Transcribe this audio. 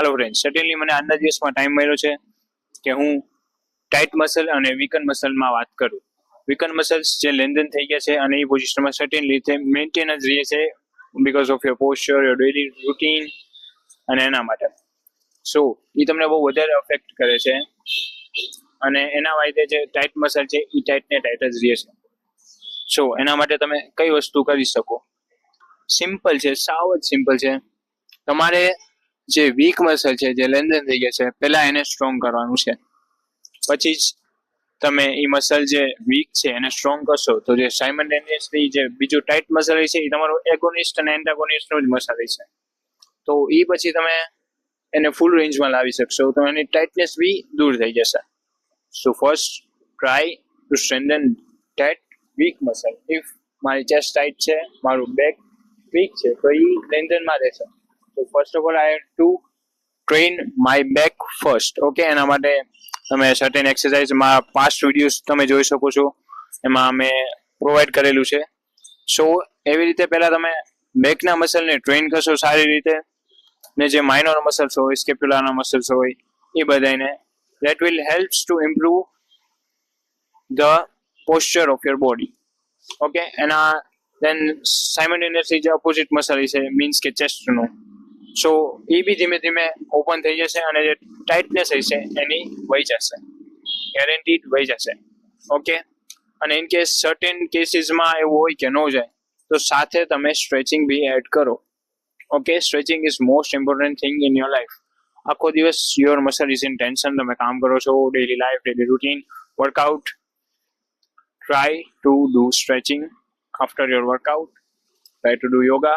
હાલો friend, suddenly મને આજના દિવસમાં ટાઈમ મળ્યો છે કે હું ટાઇટ મસલ અને વીકન મસલમાં વાત કરું. વીકન મસલ્સ જે લેન્થન થઈ ગયા છે અને એ પોઝિશનમાં સર્ટેનલી રીતે મેન્ટેન જ રહે છે because of your posture, your daily routine અને એના માટે. સો એ તમને બહુ વધારે અફેક્ટ કરે છે અને એના વાયદે જે ટાઇટ મસલ છે એ ટાઇટ ને ટાઇટ જ રહે છે. સો એના માટે તમે કઈ વસ્તુ કરી શકો? સિમ્પલ છે, સાવ જ સિમ્પલ છે. તમારે જે વીક મસલ છે, જે લેન્થન થઈ ગયા છે, પહેલા એને સ્ટ્રોંગ કરવાનું છે. પછી જ તમે એ મસલ જે વીક છે એને સ્ટ્રોંગ કરશો તો જે સાયમલ્ટેનિયસલી જે બીજું ટાઇટ મસલ છે એ તમારું એગોનિસ્ટ અને એન્ટાગોનિસ્ટનું જ મસલ છે. તો એ પછી તમે એને ફૂલ રેન્જમાં લાવી શકશો તો એની ટાઇટનેસ બી દૂર થઈ જશે. So first try to strengthen tight weak muscle. If મારી ચેસ્ટ ટાઇટ છે, મારું બેક વીક છે, તો એ લેન્થનમાં રહેશે. તો first of all I have to train my back first. Okay, એના માટે તમે સર્ટેન એક્સરસાઇઝમાં પાસ્ટ વિડીયોઝ તમે જોઈ શકો છો, એમાં અમે પ્રોવાઈડ કરેલું છે. સો એવી રીતે પહેલાં તમે બેકના મસલને ટ્રેન કરશો સારી રીતે, ને જે માઇનર મસલ્સ હોય, સ્કેપ્યુલારના મસલ્સ હોય, એ બધાને that will helps to improve the posture of your body. Okay, એના દેન સાયમલ્ટેનિયસલી જે ઓપોઝિટ મસલ છે મીન્સ કે ચેસ્ટનું, સો એ બી ધીમે ધીમે ઓપન થઈ જશે અને જે ટાઇટનેસ હશે એની વહી જશે, ગેરંટીડ વહી જશે. ઓકે, અને ઇન કેસ સર્ટેન કેસીસમાં એવું હોય કે ન જાય તો સાથે તમે સ્ટ્રેચિંગ બી એડ કરો. Okay, stretching is most important thing in your life. આખો દિવસ your muscle is in tension, તમે કામ કરો છો, daily life, daily routine, workout. Try to do stretching after your workout. Try to do yoga.